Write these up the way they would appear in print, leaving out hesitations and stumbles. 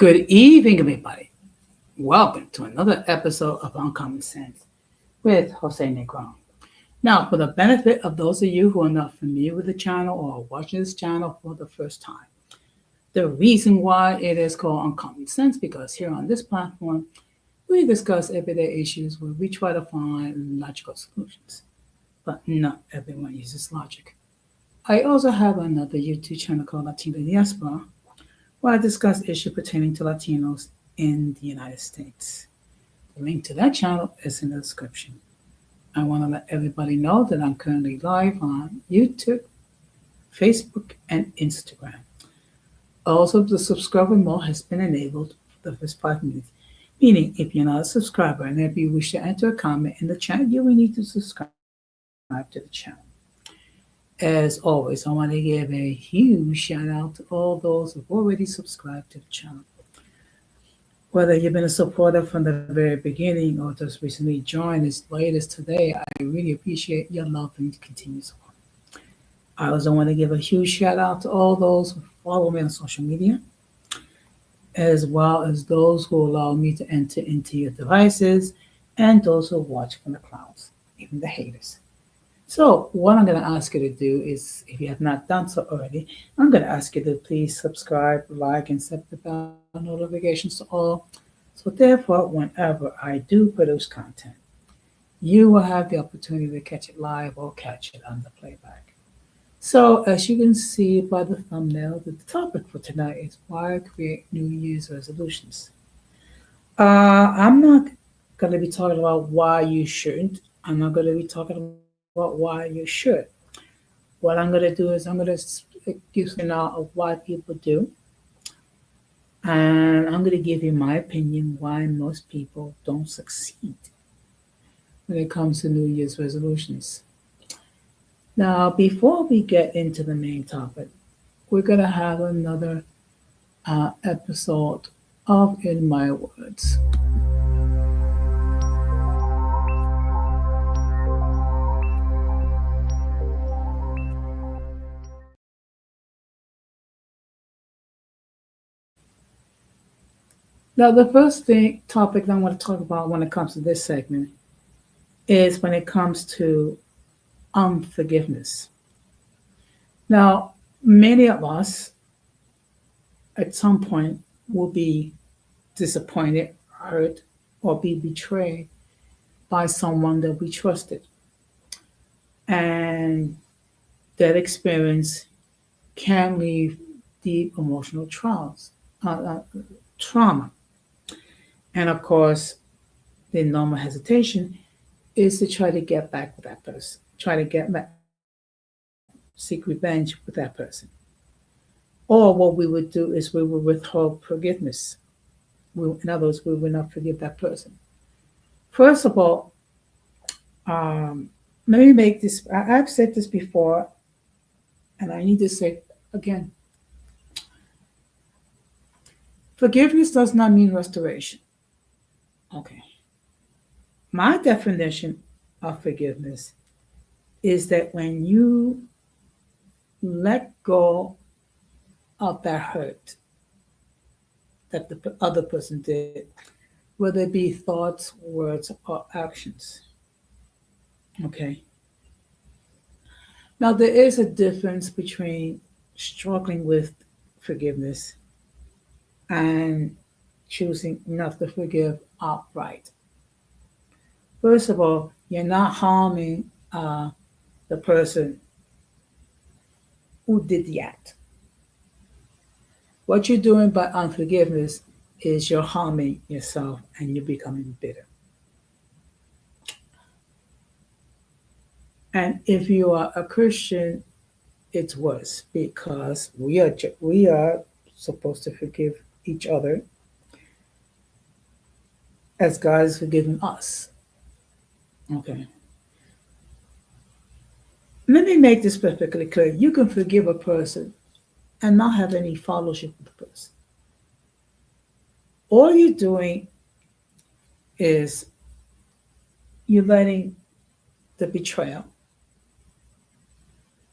Good evening, everybody. Welcome to another episode of Uncommon Sense with Jose Negron. Now, for the benefit of those of you who are not familiar with the channel or are watching this channel for the first time, the reason why it is called Uncommon Sense because here on this platform, we discuss everyday issues where we try to find logical solutions. But not everyone uses logic. I also have another YouTube channel called Latina Diaspora where I discuss issues pertaining to Latinos in the United States. The link to that channel is in the description. I want to let everybody know that I'm currently live on YouTube, Facebook, and Instagram. Also, the subscriber mode has been enabled for the first 5 minutes, meaning if you're not a subscriber and if you wish to enter a comment in the chat, you will need to subscribe to the channel. As always, I want to give a huge shout out to all those who've already subscribed to the channel. Whether you've been a supporter from the very beginning or just recently joined as late as today, I really appreciate your love and continued support. I also want to give a huge shout out to all those who follow me on social media, as well as those who allow me to enter into your devices and those who watch from the clouds, even the haters. So, what I'm going to ask you to do is, if you have not done so already, I'm going to ask you to please subscribe, like, and set the bell notifications to all. So, therefore, whenever I do produce content, you will have the opportunity to catch it live or catch it on the playback. So, as you can see by the thumbnail, the topic for tonight is why create New Year's resolutions. I'm not going to be talking about why you shouldn't. I'm not going to be talking about why you should. What I'm going to do is I'm going to give you now of why people do, and I'm going to give you my opinion why most people don't succeed when it comes to New Year's resolutions. Now, before we get into the main topic, we're going to have another episode of In My Words. Now, the first topic that I want to talk about when it comes to this segment is when it comes to unforgiveness. Now, many of us at some point will be disappointed, hurt, or be betrayed by someone that we trusted. And that experience can leave deep emotional trauma. And of course, the normal hesitation is to try to get back with that person, try to get back, seek revenge with that person. Or what we would do is we would withhold forgiveness. In other words, we will not forgive that person. First of all, let me make this, I've said this before, and I need to say it again. Forgiveness does not mean restoration. Okay. My definition of forgiveness is that when you let go of that hurt that the other person did, whether it be thoughts, words, or actions. Okay. Now, there is a difference between struggling with forgiveness and choosing not to forgive outright. First of all, you're not harming the person who did the act. What you're doing by unforgiveness is you're harming yourself and you're becoming bitter. And if you are a Christian, it's worse because we are supposed to forgive each other as God has forgiven us. Okay. Let me make this perfectly clear. You can forgive a person and not have any fellowship with the person. All you're doing is you're letting the betrayal,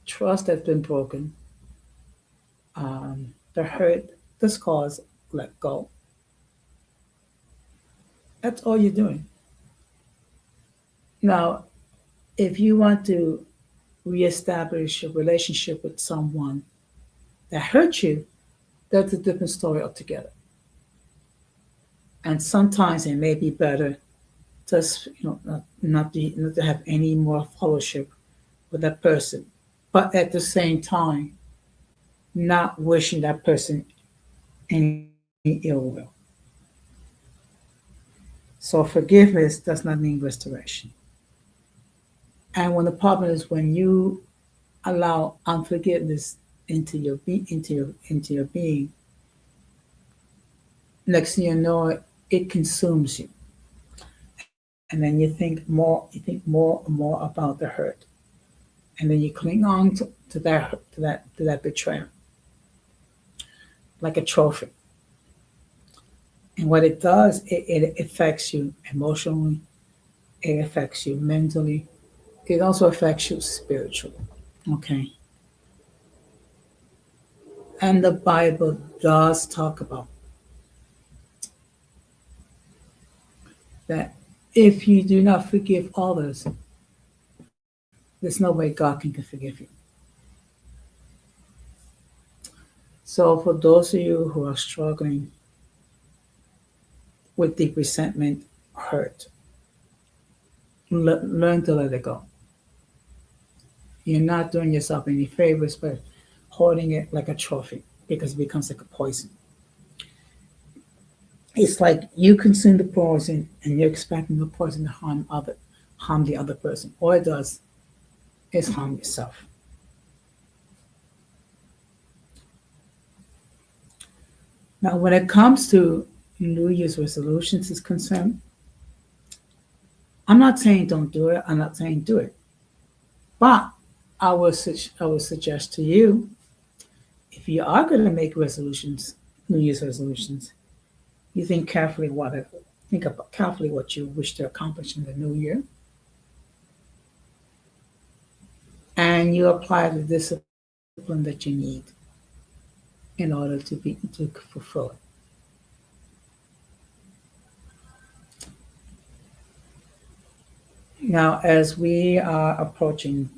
trust that's been broken, the hurt, the scars let go. That's all you're doing. Now, if you want to reestablish a relationship with someone that hurt you, that's a different story altogether. And sometimes it may be better just not to have any more fellowship with that person, but at the same time, not wishing that person any ill will. So forgiveness does not mean restoration. And when the problem is when you allow unforgiveness into your being, next thing you know, it consumes you, and then you think more and more about the hurt, and then you cling on to that betrayal like a trophy. And what it does, it affects you emotionally, it affects you mentally, it also affects you spiritually. Okay. And the Bible does talk about that if you do not forgive others, there's no way God can forgive you. So, for those of you who are struggling with deep resentment, hurt, learn to let it go. You're not doing yourself any favors by holding it like a trophy because it becomes like a poison. It's like you consume the poison and you're expecting the poison to harm the other person. All it does is harm yourself. Now, when it comes to New Year's resolutions is concerned, I'm not saying don't do it. I'm not saying do it. But I would suggest to you, if you are going to make resolutions, New Year's resolutions, you think about carefully what you wish to accomplish in the new year, and you apply the discipline that you need in order to fulfill it. Now, as we are approaching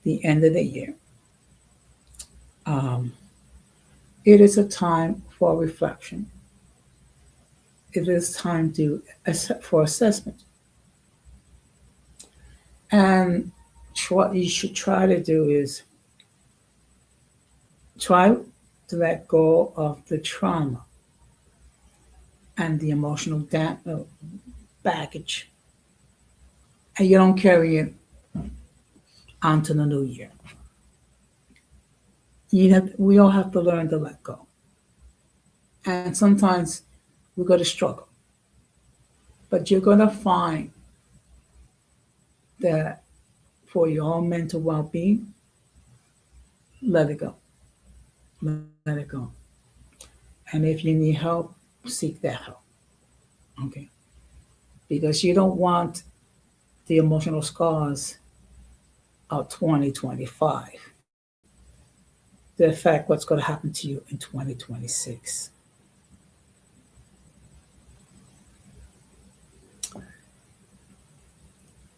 the end of the year, um, it is a time for reflection. It is time for assessment, and what you should try to do is try to let go of the trauma and the emotional baggage, and you don't carry it onto the new year. We all have to learn to let go, and sometimes we're going to struggle, but you're going to find that for your own mental well-being, let it go, let it go. And if you need help, seek that help. Okay, because you don't want the emotional scars of 2025 to affect what's going to happen to you in 2026.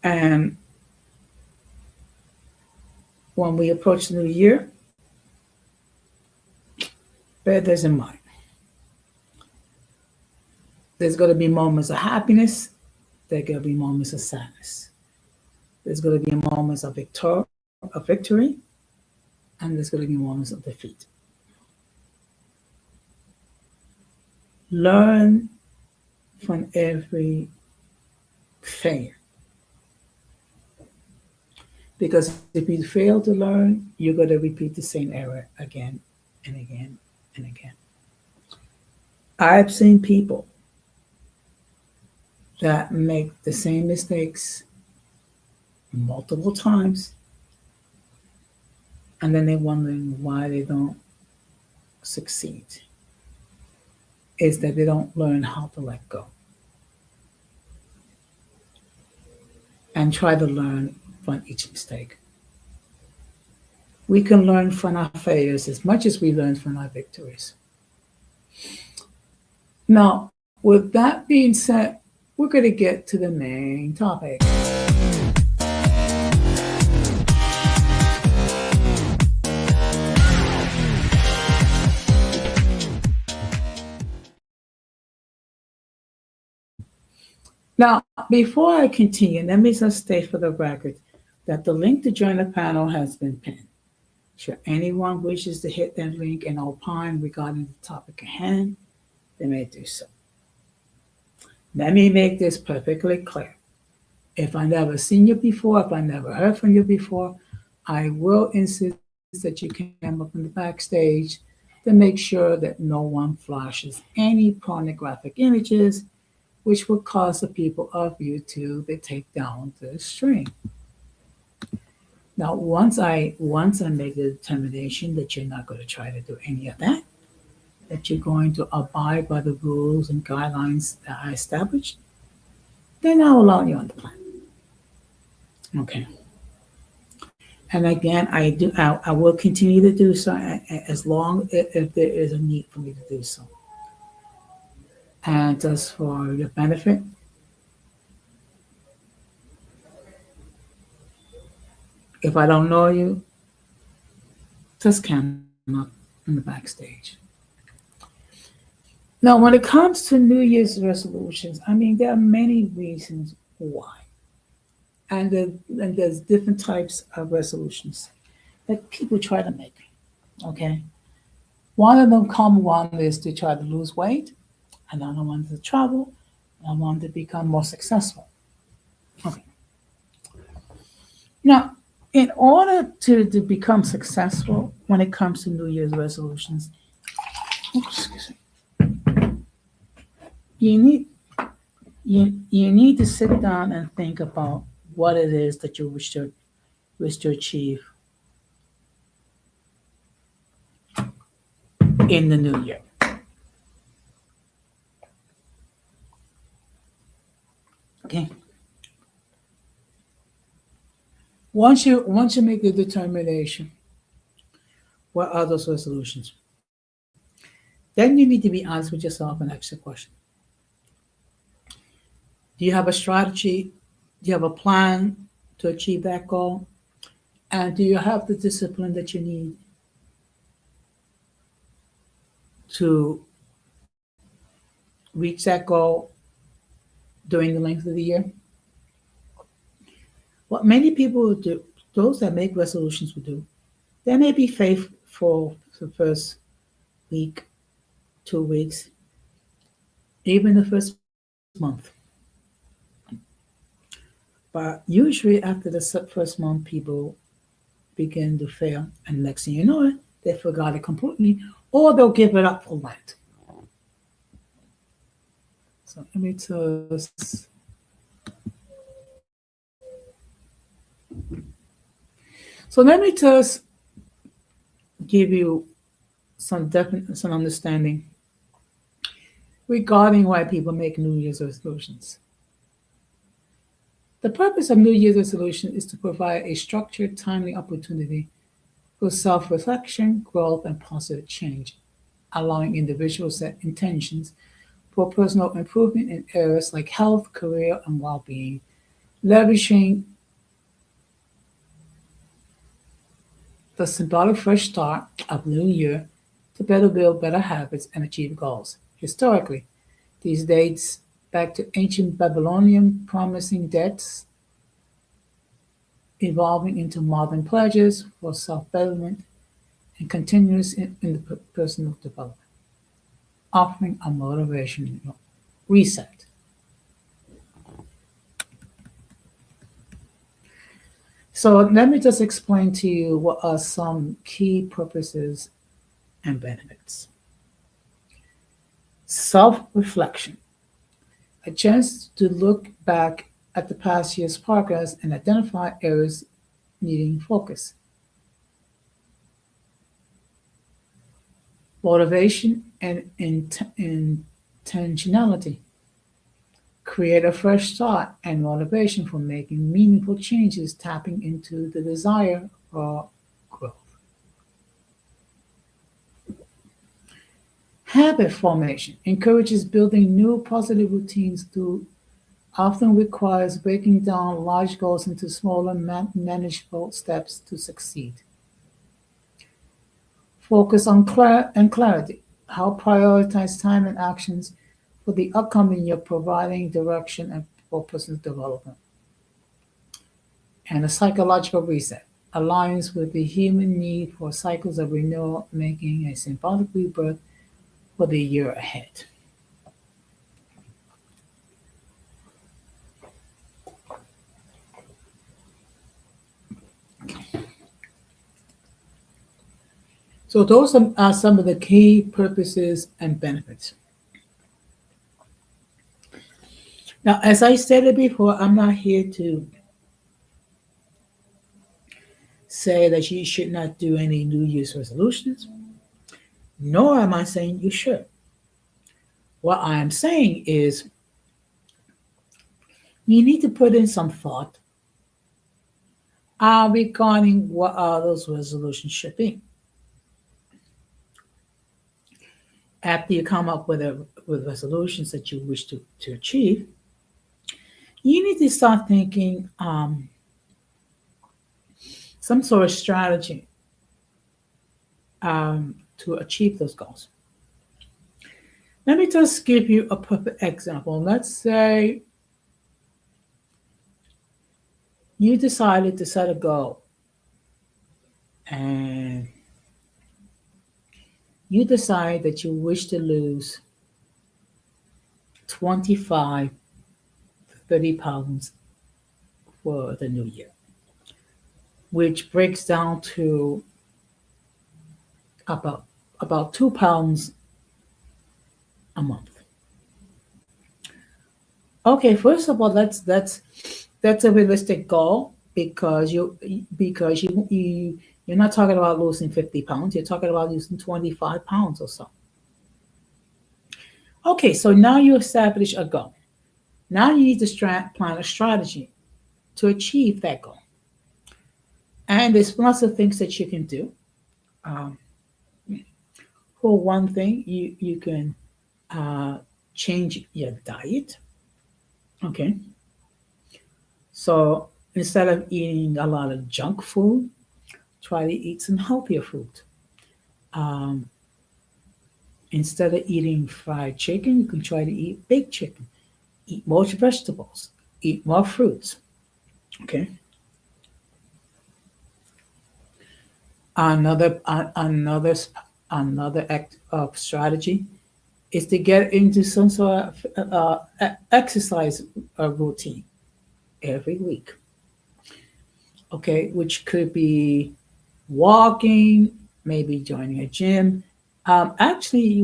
And when we approach the new year, bear this in mind. There's going to be moments of happiness, there's going to be moments of sadness. There's going to be moments of victory, and there's going to be moments of defeat. Learn from every failure. Because if you fail to learn, you're going to repeat the same error again and again and again. I've seen people that make the same mistakes multiple times, and then they're wondering why they don't succeed. Is that they don't learn how to let go and try to learn from each mistake. We can learn from our failures as much as we learn from our victories. Now, With that being said, we're going to get to the main topic. Now, before I continue, let me just state for the record that the link to join the panel has been pinned. Should anyone wishes to hit that link and opine regarding the topic at hand, they may do so. Let me make this perfectly clear. If I never seen you before, if I never heard from you before, I will insist that you come up in the backstage to make sure that no one flashes any pornographic images which will cause the people of YouTube to take down the stream. Now, once I make the determination that you're not going to try to do any of that, that you're going to abide by the rules and guidelines that I established, then I'll allow you on the plan. Okay. And again, I will continue to do so as long if there is a need for me to do so. And just for your benefit, if I don't know you, just come up in the backstage. Now, when it comes to New Year's resolutions, I mean, there are many reasons why. And there's different types of resolutions that people try to make. Okay. One of them, common one, is to try to lose weight. Another one is to travel. Another one to become more successful. Okay. Now, in order to become successful when it comes to New Year's resolutions, excuse me, you need to sit down and think about what it is that you wish to achieve in the new year. Okay. Once you make the determination, what are those resolutions? Then you need to be honest with yourself and ask the question. Do you have a strategy? Do you have a plan to achieve that goal? And do you have the discipline that you need to reach that goal during the length of the year? What many people will do, those that make resolutions will do, they may be faithful for the first week, 2 weeks, even the first month. But usually after the first month, people begin to fail. And next thing you know it, they forgot it completely, or they'll give it up for Lent. So let me just give you some understanding regarding why people make New Year's resolutions. The purpose of New Year's resolution is to provide a structured, timely opportunity for self-reflection, growth, and positive change, allowing individuals to set intentions for personal improvement in areas like health, career, and well-being, leveraging the symbolic fresh start of the new year to better build better habits and achieve goals. Historically, these dates back to ancient Babylonian promising debts evolving into modern pledges for self-betterment and continuous in the personal development, offering a motivational reset. So let me just explain to you what are some key purposes and benefits. Self-reflection, a chance to look back at the past year's progress and identify areas needing focus. Motivation and intentionality. Create a fresh start and motivation for making meaningful changes, tapping into the desire for growth. Habit formation encourages building new positive routines through often requires breaking down large goals into smaller manageable steps to succeed. Focus on clarity. How prioritize time and actions for the upcoming year, providing direction and for personal development. And a psychological reset aligns with the human need for cycles of renewal, making a symbolic rebirth for the year ahead. So those are some of the key purposes and benefits. Now, as I stated before, I'm not here to say that you should not do any New Year's resolutions, nor am I saying you should. What I am saying is you need to put in some thought regarding what those resolutions should be. After you come up with resolutions that you wish to achieve, you need to start thinking some sort of strategy to achieve those goals. Let me just give you a perfect example. Let's say you decided to set a goal and you decide that you wish to lose 25 to 30 pounds for the new year, which breaks down to about 2 pounds a month. Okay, first of all, that's a realistic goal because you're not talking about losing 50 pounds. You're talking about losing 25 pounds or so. Okay, so now you establish a goal. Now you need to plan a strategy to achieve that goal. And there's lots of things that you can do. Um, for one thing, you can change your diet. Okay. So instead of eating a lot of junk food, try to eat some healthier food. Um, Instead of eating fried chicken, you can try to eat baked chicken. Eat more vegetables. Eat more fruits. Okay. Another act of strategy is to get into some sort of exercise routine every week. Okay, which could be walking, maybe joining a gym. Actually,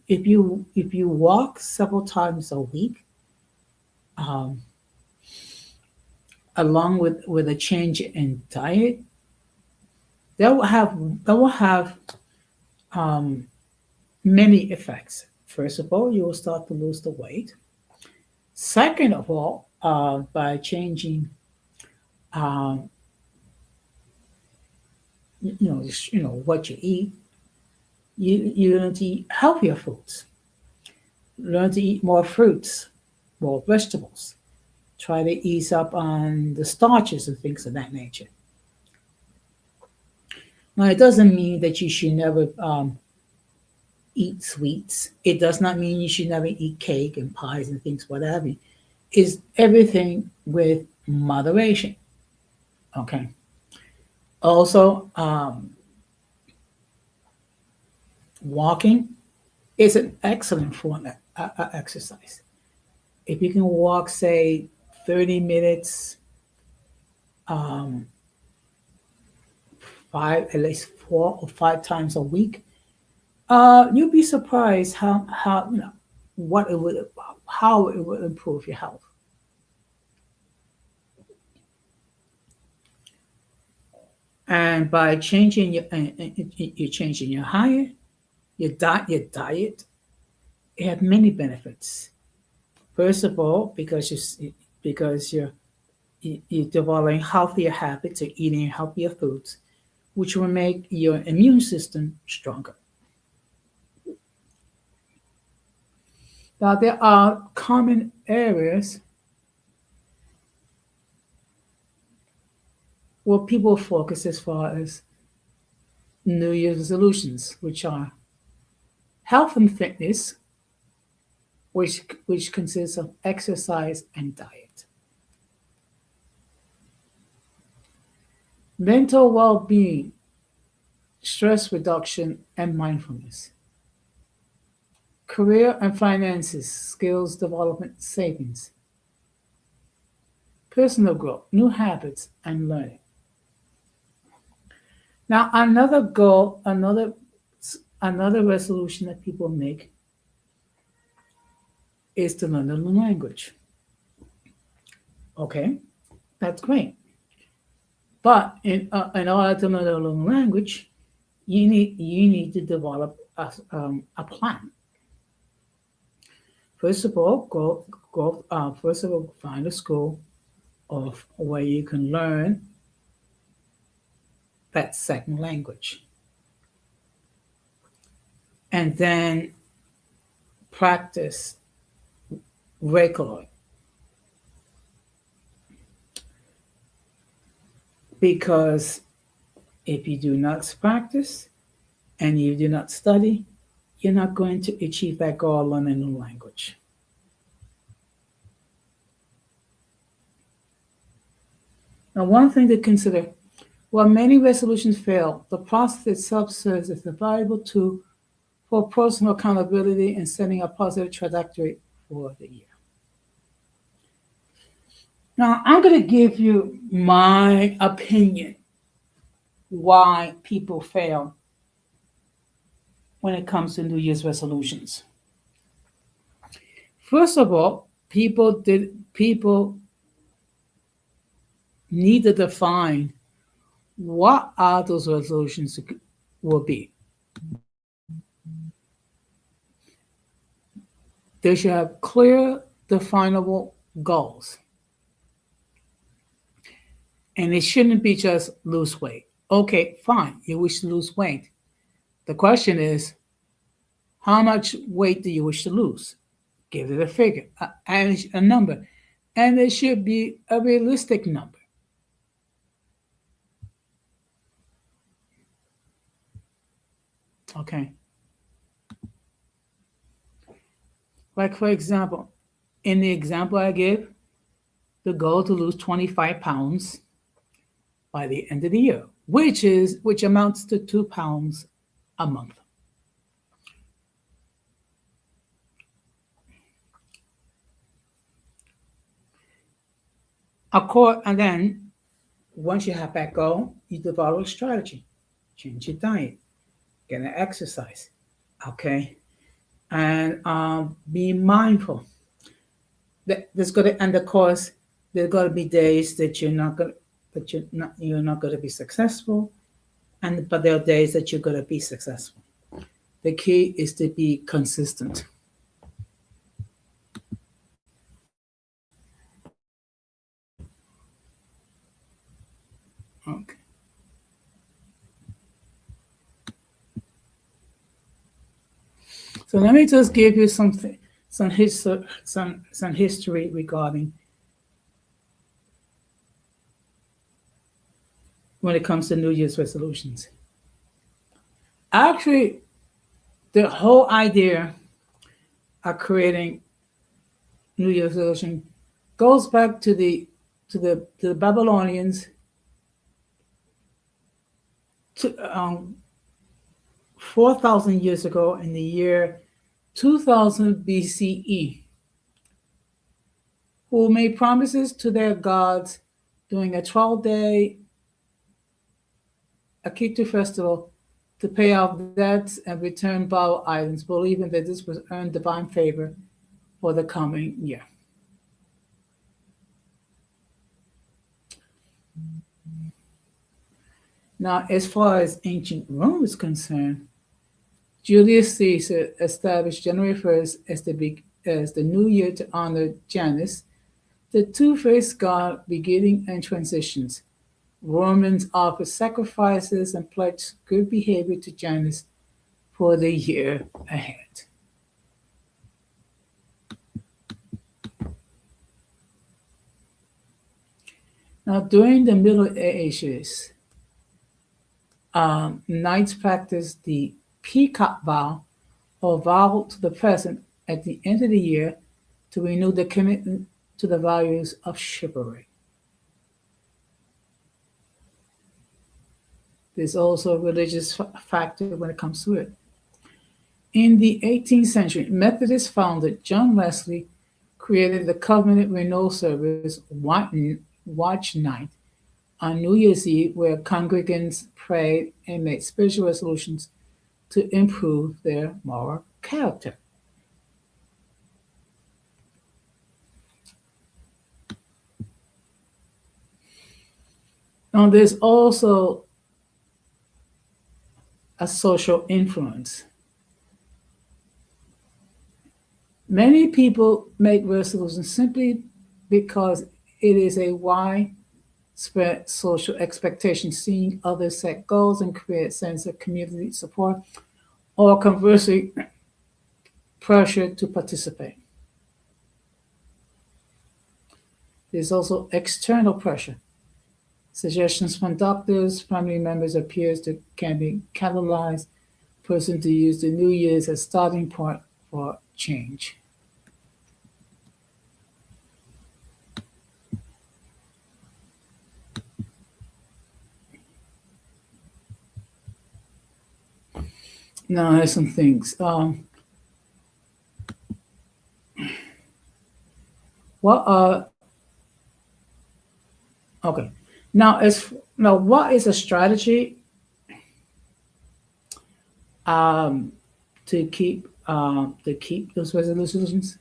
if you walk several times a week, um, along with a change in diet, that will have um, many effects. First of all, you will start to lose the weight. Second of all, by changing, um, what you eat, you learn to eat healthier foods. Learn to eat more fruits, more vegetables. Try to ease up on the starches and things of that nature. Now, it doesn't mean that you should never eat sweets. It does not mean you should never eat cake and pies and things, whatever. Is everything with moderation. Okay. Also, walking is an excellent form of exercise. If you can walk, say, 30 minutes, um, at least 4 or 5 times a week, you'll be surprised what it would how it would improve your health. And by changing you're changing your diet, your diet, it have many benefits. First of all, because you're developing healthier habits of eating healthier foods, which will make your immune system stronger. Now, there are common areas where people focus as far as New Year's resolutions, which are health and fitness, which consists of exercise and diet, mental well-being, stress reduction, and mindfulness, career and finances, skills development, savings, personal growth, new habits, and learning. Now, another goal, another resolution that people make is to learn a new language. Okay, that's great. But in order to learn a new language, you need to develop a plan. First of all, find a school of where you can learn that second language, and then practice regularly. Because if you do not practice and you do not study, you're not going to achieve that goal of learning a new language. Now, one thing to consider, while many resolutions fail, the process itself serves as a valuable tool for personal accountability and setting a positive trajectory for the year. Now, I'm going to give you my opinion why people fail when it comes to New Year's resolutions. First of all, people need to define what are those resolutions will be. They should have clear, definable goals. And it shouldn't be just lose weight. Okay, fine, you wish to lose weight. The question is, how much weight do you wish to lose? Give it a figure, a number. And it should be a realistic number. Okay. Like, for example, in the example I gave, the goal to lose 25 pounds by the end of the year, which amounts to 2 pounds a month. And then once you have that goal, you develop a strategy. Change your diet, get an exercise, okay, and be mindful. And of course, there's going to be days that you're not going to be successful, but there are days that you're going to be successful. The key is to be consistent. Okay. So let me just give you some history regarding when it comes to New Year's resolutions. Actually, the whole idea of creating New Year's resolution goes back to the Babylonians, to 4,000 years ago, in the year 2000 BCE, who made promises to their gods during a 12-day Akitu festival to pay off debts and return borrowed items, believing that this would earn divine favor for the coming year. Now, as far as ancient Rome is concerned, Julius Caesar established January 1st as the new year to honor Janus, the two-faced god beginning and transitions. Romans offered sacrifices and pledged good behavior to Janus for the year ahead. Now, during the Middle Ages, knights practiced the peacock vow or vow to the present at the end of the year to renew the commitment to the values of chivalry. There's also a religious factor when it comes to it. In the 18th century, Methodist founder John Wesley created the Covenant Renewal Service Watch Night on New Year's Eve, where congregants prayed and made spiritual resolutions to improve their moral character. Now, there's also a social influence. Many people make resolutions simply because it is a widespread social expectation, seeing others set goals and create a sense of community support, or conversely, pressure to participate. There's also external pressure. Suggestions from doctors, family members, or peers that can be catalyzed person to use the New Year's as starting point for change. Now, here's some things. What are okay? Now, what is a strategy um, to keep those resolutions?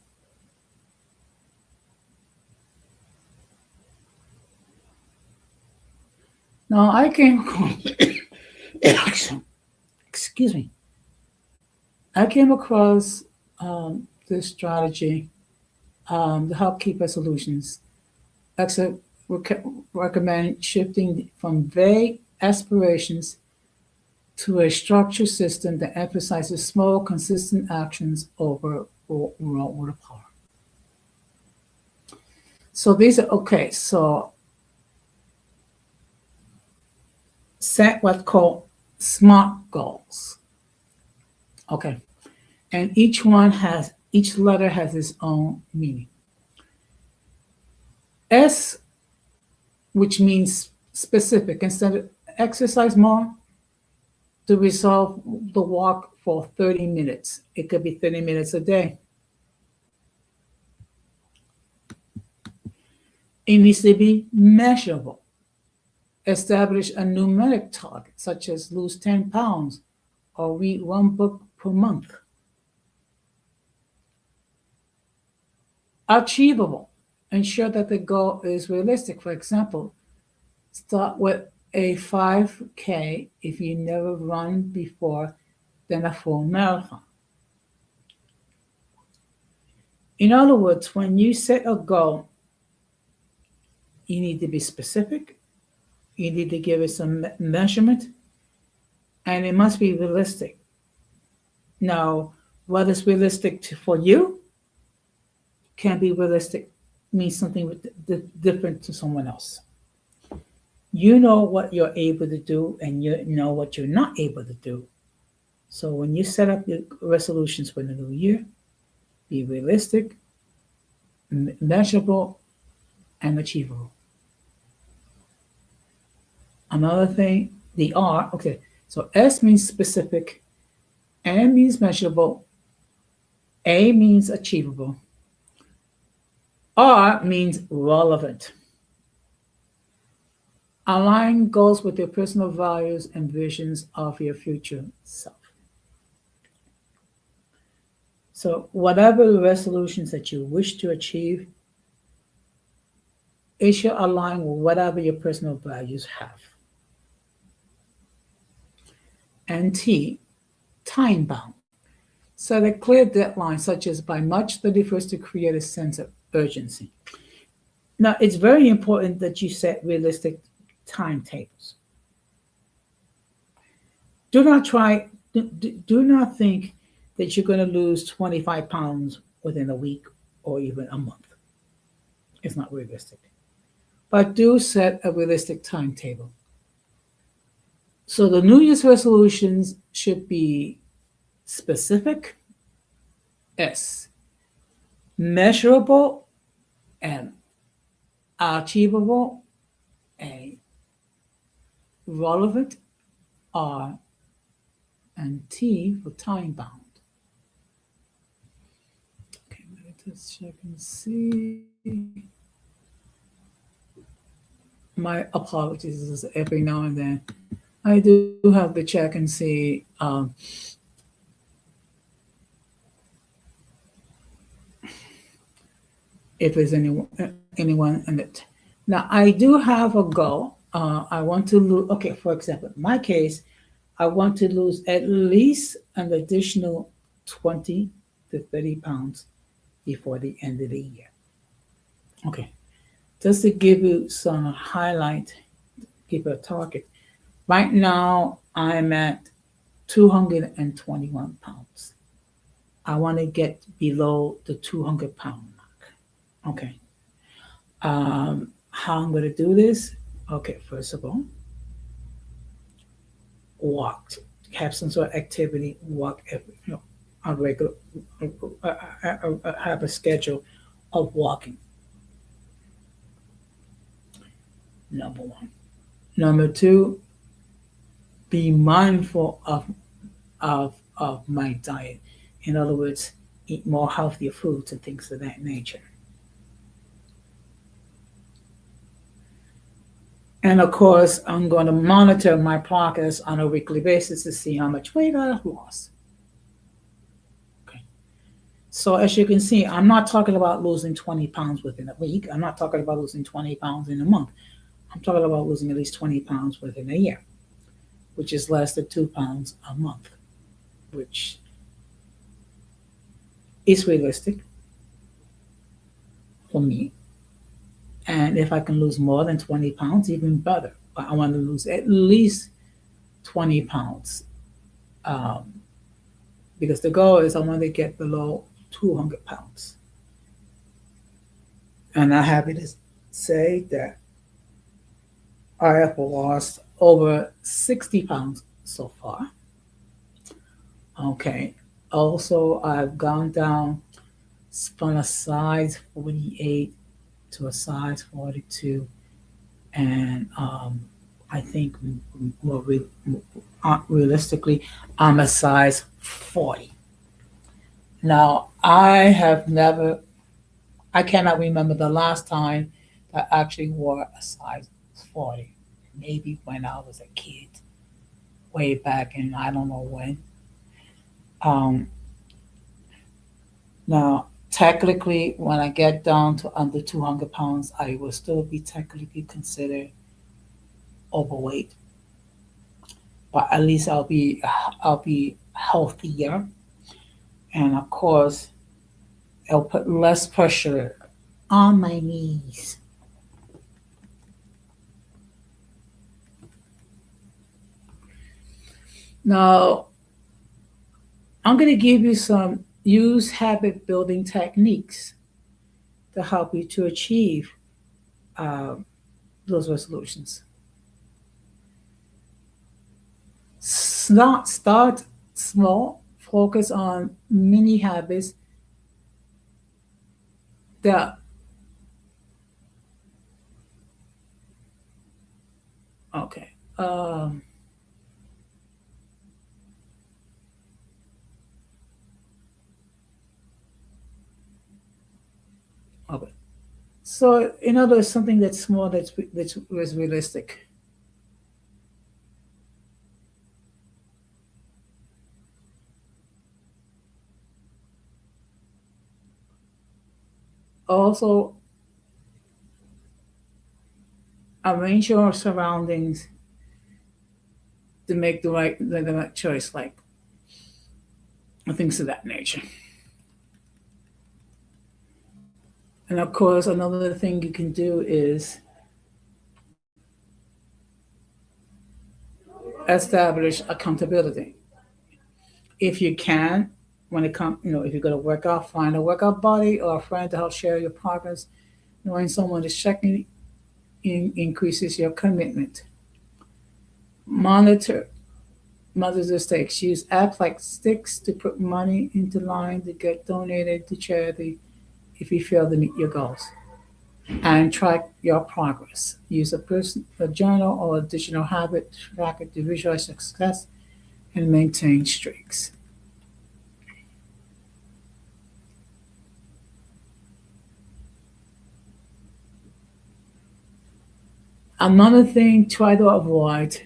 Now, I came excuse me. I came across this strategy to help keep resolutions. Except recommend shifting from vague aspirations to a structured system that emphasizes small, consistent actions over raw power. So these are okay. So set what's called SMART goals. Okay, and each letter has its own meaning. S, which means specific. Instead of exercise more, to resolve the walk for 30 minutes. It could be 30 minutes a day. It needs to be measurable. Establish a numeric target, such as lose 10 pounds or read one book per month. Achievable. Ensure that the goal is realistic. For example, start with a 5K if you never run before, then a full marathon. In other words, when you set a goal, you need to be specific, you need to give it some measurement, and it must be realistic. Now, what is realistic for you can be realistic, means something different to someone else. You know what you're able to do, and you know what you're not able to do. So when you set up your resolutions for the new year, be realistic, measurable, and achievable. Another thing, the R, okay, so S means specific, M means measurable, A means achievable, R means relevant. Align goals with your personal values and visions of your future self. So, whatever the resolutions that you wish to achieve, it should align with whatever your personal values have. And T, time bound. Set a clear deadline, such as by March 31st, to create a sense of urgency. Now, it's very important that you set realistic timetables. Do not do not think that you're going to lose 25 pounds within a week or even a month. It's not realistic. but do set a realistic timetable. So the New Year's resolutions should be specific, S, measurable, M, achievable, A, relevant, R, and T for time bound. Okay, let me just check and see. My apologies, this is every now and then. I do have to check and see if there's anyone in it. Now, I do have a goal. I want to lose, okay, for example, in my case, I want to lose at least an additional 20 to 30 pounds before the end of the year. Okay, just to give you some highlight, give a target. Right now, I'm at 221 pounds. I want to get below the 200-pound mark. Okay. How I'm going to do this? Okay, first of all, walk. Have some sort of activity. Walk every, on regular. Have a schedule of walking. Number one. Number two, be mindful of my diet. In other words, eat more healthier foods and things of that nature. And of course, I'm going to monitor my progress on a weekly basis to see how much weight I've lost. Okay. So as you can see, I'm not talking about losing 20 pounds within a week. I'm not talking about losing 20 pounds in a month. I'm talking about losing at least 20 pounds within a year, which is less than 2 pounds a month, which is realistic for me. And if I can lose more than 20 pounds, even better. But I want to lose at least 20 pounds because the goal is I want to get below 200 pounds. And I'm happy to say that I have lost over 60 pounds so far. Okay. Also, I've gone down from a size 48 to a size 42, and I think realistically, I'm a size 40. Now, I cannot remember the last time I actually wore a size 40. Maybe when I was a kid, way back in I don't know when. Um, Now, technically, when I get down to under 200 pounds, I will still be technically considered overweight, but at least I'll be healthier, and of course, it'll put less pressure on my knees. Now, I'm going to give you some use habit building techniques to help you to achieve um, those resolutions. Start small, focus on mini habits that, okay. Okay. So, in other words, something that's small that's was realistic. Also, arrange your surroundings to make the right choice, like things of that nature. And of course, another thing you can do is establish accountability. If you can, when it comes, if you're going to work out, find a workout buddy or a friend to help share your progress. Knowing someone is checking increases your commitment. Monitor mother's mistakes. Use apps like Sticks to put money into line to get donated to charity if you fail to meet your goals. And track your progress. Use a journal or a digital habit tracker to visualize success and maintain streaks. Another thing try to avoid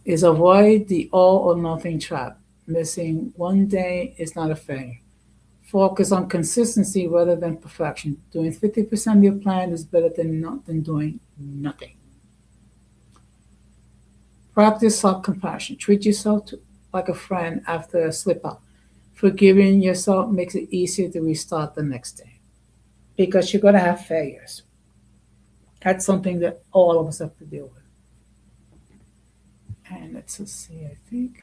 is avoid the all or nothing trap. Missing one day is not a failure. Focus on consistency rather than perfection. Doing 50% of your plan is better than doing nothing. Practice self compassion. Treat yourself like a friend after a slip up. Forgiving yourself makes it easier to restart the next day because you're going to have failures. That's something that all of us have to deal with. And let's just see, I think.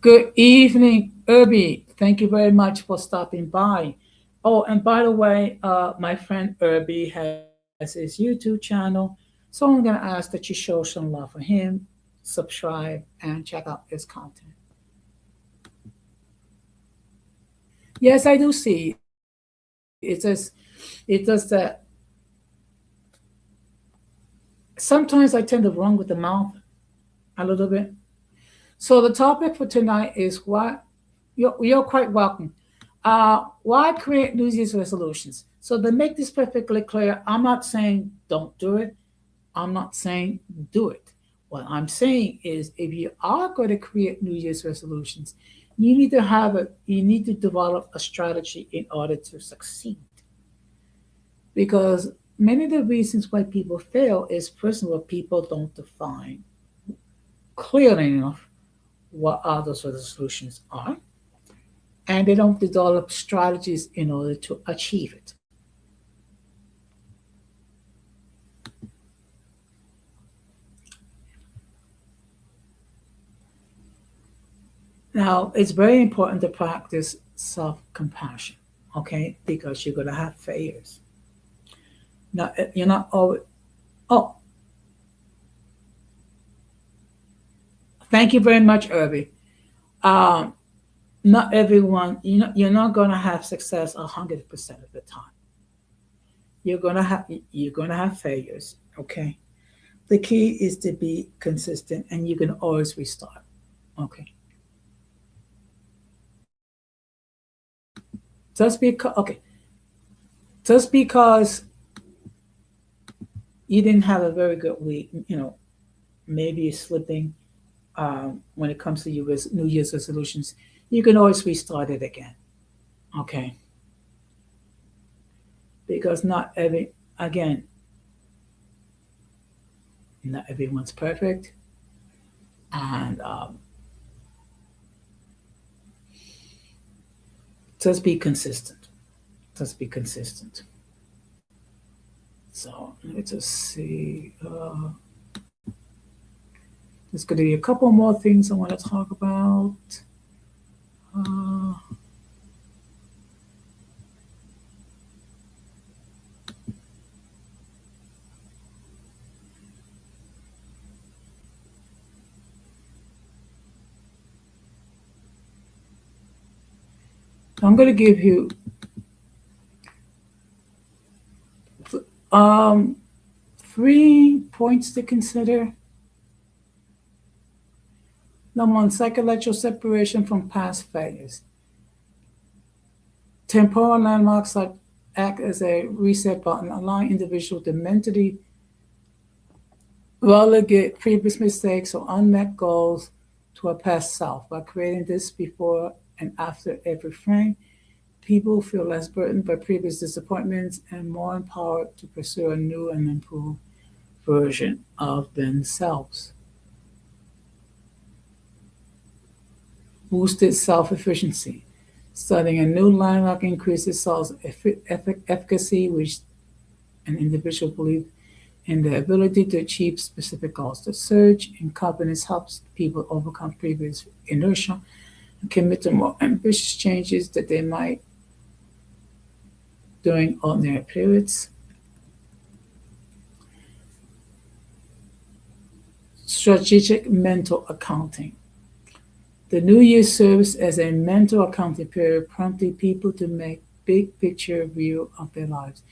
Good evening, Irby. Thank you very much for stopping by. Oh, and by the way, my friend Irby has his YouTube channel. So I'm going to ask that you show some love for him, subscribe, and check out his content. Yes, I do see. It does that. Sometimes I tend to run with the mouth a little bit. So the topic for tonight is what you're quite welcome. Why create New Year's resolutions? So to make this perfectly clear, I'm not saying don't do it. I'm not saying do it. What I'm saying is if you are going to create New Year's resolutions, you need to develop a strategy in order to succeed. Because many of the reasons why people fail is first of all, people don't define clearly enough what are those resolutions are, and they don't develop strategies in order to achieve it. Now, it's very important to practice self compassion, okay? Because you're going to have failures. Now, you're not always, oh, thank you very much, Irby. Um, Not everyone, you're not going to have success 100% of the time. You're going to have failures, okay? The key is to be consistent and you can always restart, okay? Okay, just because you didn't have a very good week, maybe you're slipping when it comes to your New Year's resolutions, you can always restart it again, okay? Because again, not everyone's perfect, and just be consistent. Just be consistent. So let me just see. There's going to be a couple more things I want to talk about. Uh, I'm going to give you um, 3 points to consider. Number one, psychological separation from past failures. Temporal landmarks act as a reset button, allowing individuals to mentally relegate previous mistakes or unmet goals to a past self. By creating this before and after every frame, people feel less burdened by previous disappointments and more empowered to pursue a new and improved version of themselves. Boosted self-efficiency. Starting a new landmark increases self-efficacy, which an individual believes in their ability to achieve specific goals. The surge in confidence helps people overcome previous inertia and commit to more ambitious changes that they might during ordinary periods. Strategic mental accounting. The New Year serves as a mental accounting period, prompting people to make big picture view of their lives.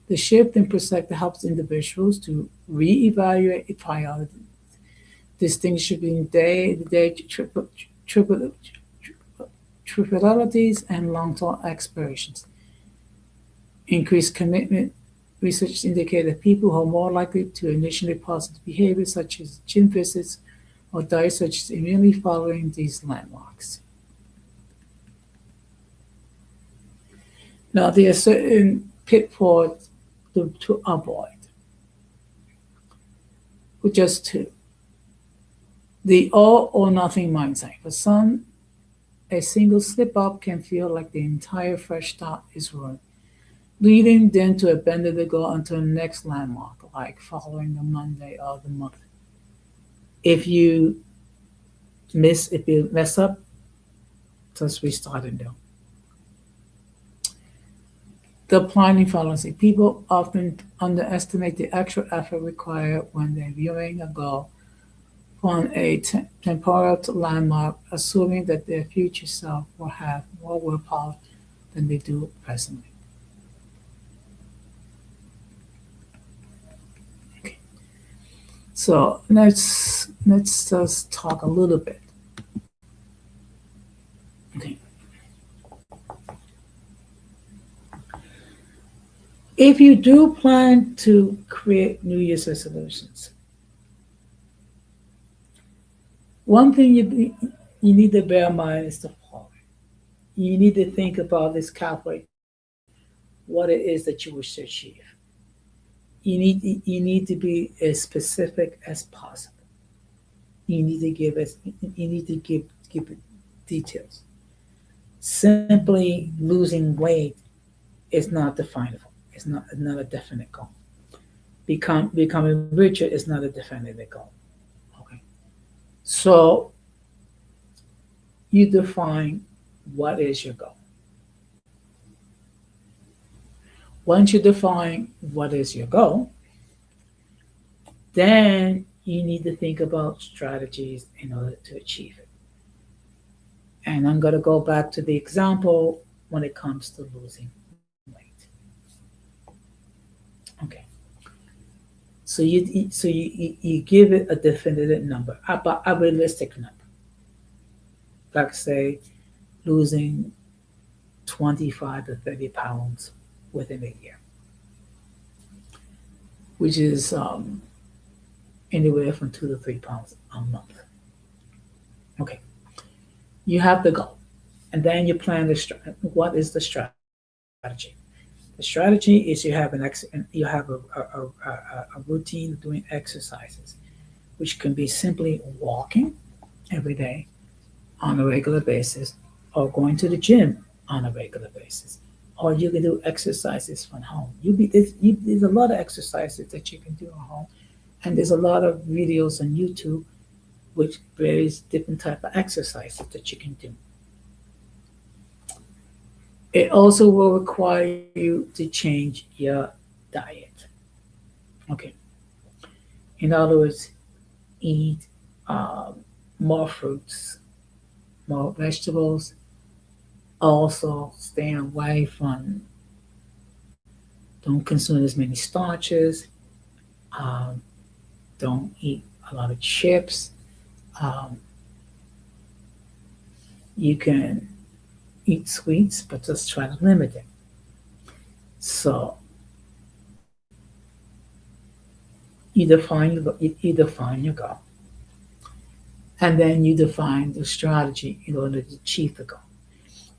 The shift in perspective helps individuals to reevaluate priorities, distinguish between day-to-day trivialities and long-term aspirations. Increased commitment. Research indicates that people are more likely to initiate positive behaviors such as gym visits or diet such as immediately following these landmarks. Now, there are certain pitfalls to avoid, with just two. The all or nothing mindset. For some, a single slip up can feel like the entire fresh start is ruined, leading them to abandon the goal until the next landmark, like following the Monday of the month. If if you mess up, just restart and do. The planning fallacy. People often underestimate the actual effort required when they're viewing a goal on a temporal landmark, assuming that their future self will have more willpower than they do presently. Okay. So let's just talk a little bit. Okay. If you do plan to create New Year's resolutions, one thing you need to bear in mind is the following. You need to think about this, calculate what it is that you wish to achieve. You need to be as specific as possible. You need to give it details. Simply losing weight is not definable. It's not a definite goal. Becoming richer is not a definite goal. Okay. So you define what is your goal. Once you define what is your goal, then you need to think about strategies in order to achieve it. And I'm going to go back to the example when it comes to losing weight. Okay. So you give it a definitive number, about a realistic number. Like say losing 25 to 30 pounds within a year, which is anywhere from 2 to 3 pounds a month. Okay, you have the goal, and then you plan what is the strategy. The strategy is you have a routine of doing exercises, which can be simply walking every day on a regular basis, or going to the gym on a regular basis, or you can do exercises from home. There's a lot of exercises that you can do at home, and there's a lot of videos on YouTube which various different type of exercises that you can do. It also will require you to change your diet. Okay. In other words, eat more fruits, more vegetables. Also, stay away from, don't consume as many starches. Um, don't eat a lot of chips. Um, you can eat sweets, but just try to limit it. So you define your goal, and then you define the strategy in order to achieve the goal.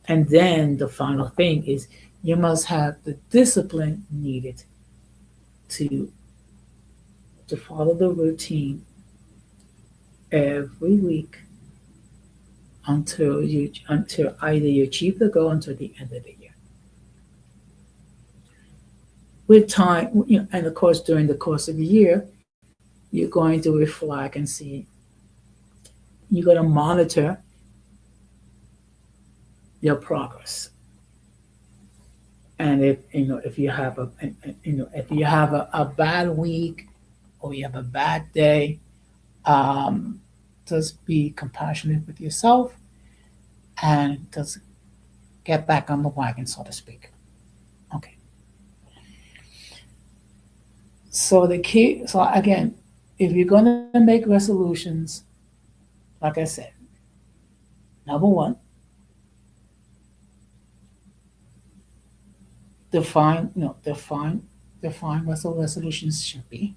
And then the final thing is you must have the discipline needed to to follow the routine every week until either you achieve the goal until the end of the year. With time, and of course during the course of the year, you're going to reflect and see. You're going to monitor your progress, And if you have if you have a bad week or you have a bad day, um, just be compassionate with yourself and just get back on the wagon, so to speak. Okay. So the key, so again, if you're going to make resolutions, like I said, number one, define what the resolutions should be.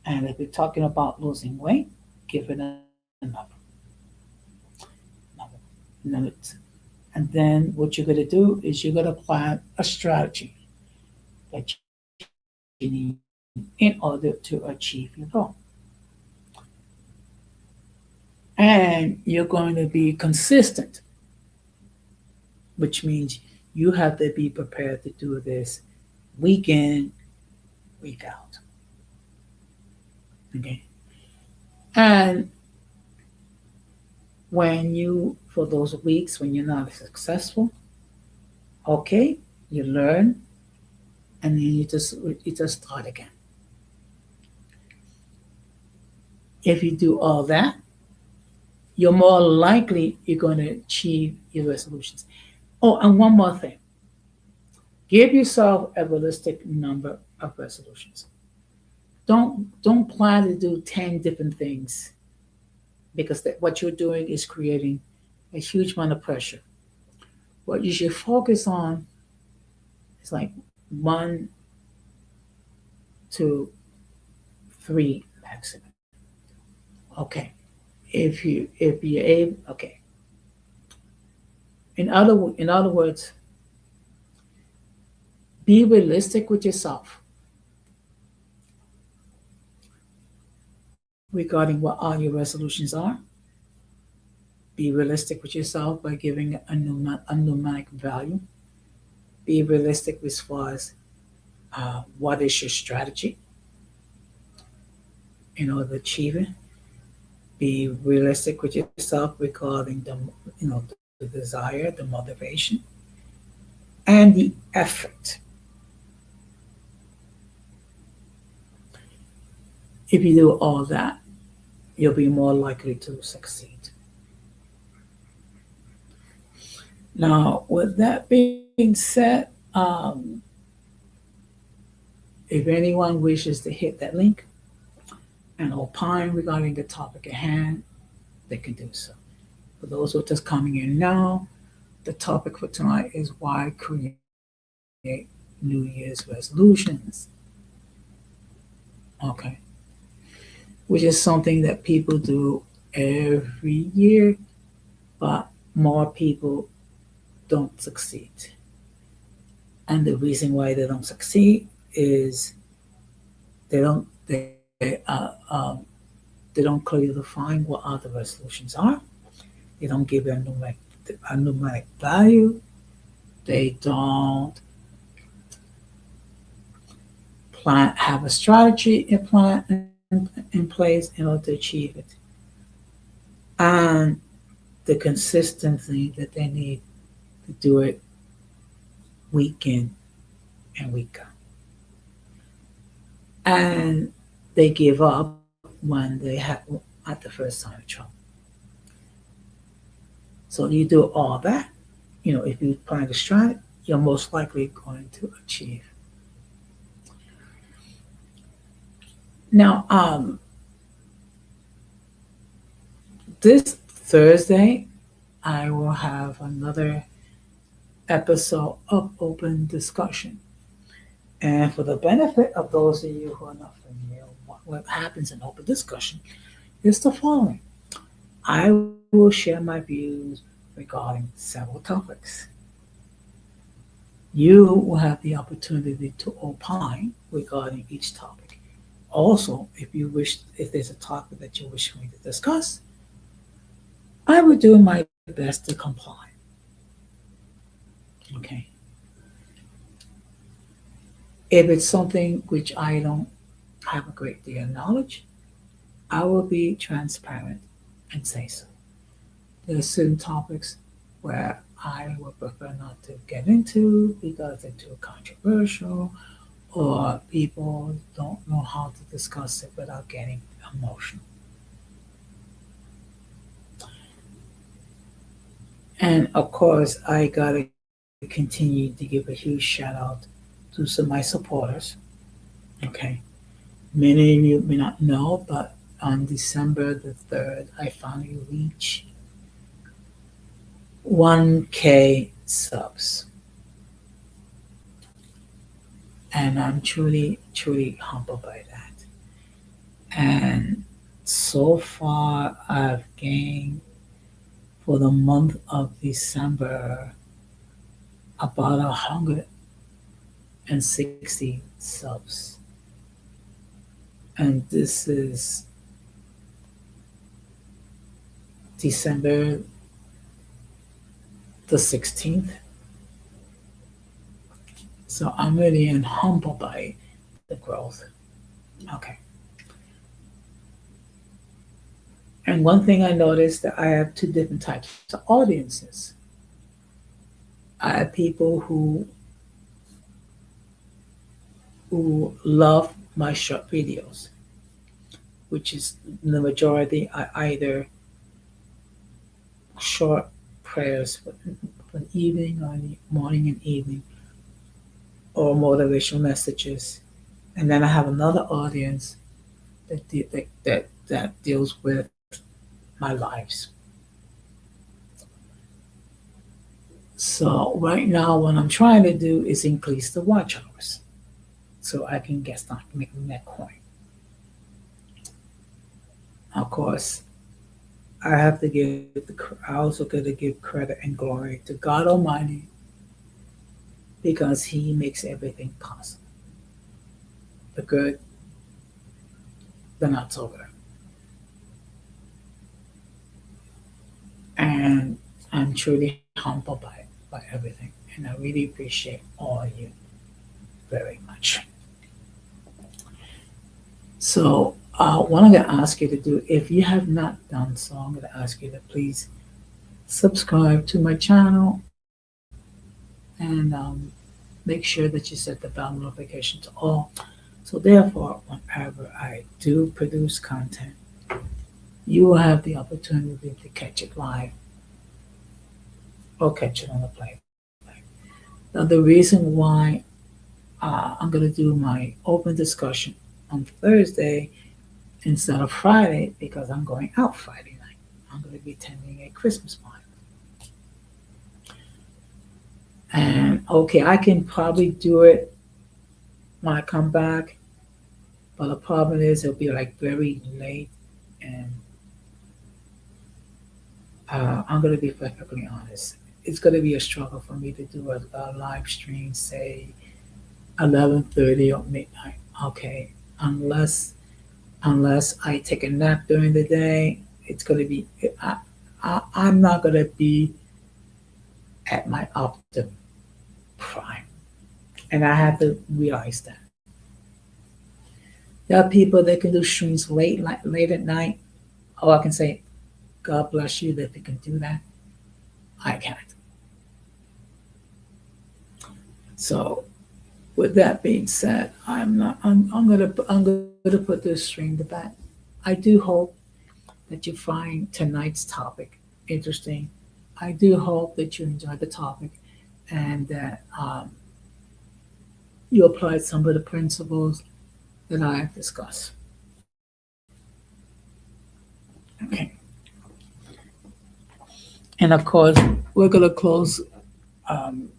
And if you're talking about losing weight, give it a number. And then what you're going to do is you're going to plan a strategy that you need in order to achieve your goal. And you're going to be consistent, which means you have to be prepared to do this week in, week out. Okay. And for those weeks when you're not successful, okay, you learn and then you just start again. If you do all that, you're more likely you're going to achieve your resolutions. Oh, and one more thing. Give yourself a realistic number of resolutions. Don't plan to do 10 different things because what you're doing is creating a huge amount of pressure. What you should focus on is like 1, 2, 3 maximum. Okay. If you're able, okay. In other words, be realistic with yourself regarding what all your resolutions are. Be realistic with yourself by giving a numeric value. Be realistic as far as what is your strategy in order to achieve it. Be realistic with yourself regarding the desire, the motivation, and the effort. If you do all that, you'll be more likely to succeed. Now, with that being said, if anyone wishes to hit that link and opine regarding the topic at hand, they can do so. For those who are just coming in now, the topic for tonight is why create New Year's resolutions. Okay. Which is something that people do every year, but more people don't succeed. And the reason why they don't succeed is they don't they they don't clearly define what other resolutions are. They don't give a numeric value. They don't have a strategy in place in order to achieve it, and the consistency that they need to do it week in and week out. And they give up when they have at the first sign of trouble. So you do all that, if you plan to strategy, you're most likely going to achieve. Now, this Thursday, I will have another episode of open discussion. And for the benefit of those of you who are not familiar, what happens in open discussion is the following. I will share my views regarding several topics. You will have the opportunity to opine regarding each topic. Also, if there's a topic that you wish me to discuss, I will do my best to comply. Okay. If it's something which I don't have a great deal of knowledge, I will be transparent and say so. There are certain topics where I would prefer not to get into because they're too controversial or people don't know how to discuss it without getting emotional. And of course, I gotta continue to give a huge shout out to some of my supporters. Okay, many of you may not know, but on December the 3rd, I finally reached 1K subs. And I'm truly, truly humbled by that. And so far, I've gained for the month of December about 160 subs. And this is December the 16th. So I'm really humbled by the growth. Okay. And one thing I noticed that I have two different types of audiences. I have people who love my short videos, which is the majority are either short prayers for the evening or the morning and evening, or motivational messages. And then I have another audience that deals with my lives. So right now, what I'm trying to do is increase the watch hours so I can get start making that coin. Of course, I have to I also got to give credit and glory to God Almighty because He makes everything possible. The good, the not so good. And I'm truly humbled by everything. And I really appreciate all of you very much. So, what I'm going to ask you to do, if you have not done so, I'm going to ask you to please subscribe to my channel and make sure that you set the bell notification to all. So, therefore, whenever I do produce content, you will have the opportunity to catch it live or catch it on the playback. Now, the reason why I'm going to do my open discussion on Thursday instead of Friday because I'm going out Friday night. I'm going to be attending a Christmas party. And okay, I can probably do it when I come back, but the problem is it'll be like very late, and I'm going to be perfectly honest. It's going to be a struggle for me to do a live stream, say 11:30 or midnight. Okay, unless unless I take a nap during the day, it's going to be I'm not going to be at my optimum prime, and I have to realize that. There are people that can do streams late at night. Oh, I can say, God bless you that they can do that. I can't. So, with that being said, I'm not. I'm gonna put this stream to bed. I do hope that you find tonight's topic interesting. I do hope that you enjoy the topic and that you apply some of the principles that I have discussed. Okay. And of course, we're going to close um,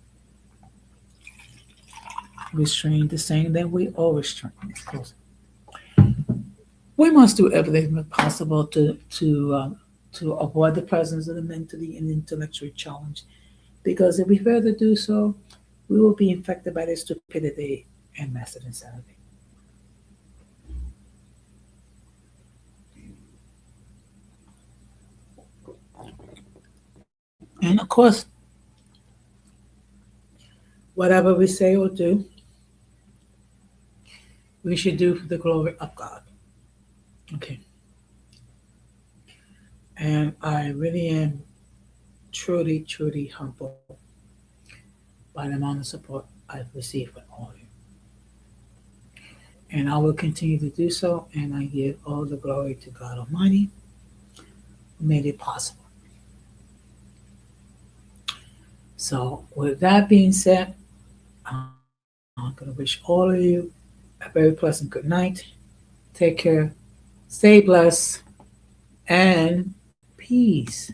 restrain the saying that we always restrain. We must do everything possible to avoid the presence of the mentally and intellectually challenged, because if we fail to do so, we will be infected by their stupidity and massive insanity. And of course, whatever we say or do, we should do for the glory of God. Okay. And I really am truly, truly humbled by the amount of support I've received from all of you. And I will continue to do so, and I give all the glory to God Almighty who made it possible. So, with that being said, I'm going to wish all of you a very pleasant good night. Take care, stay blessed, and peace.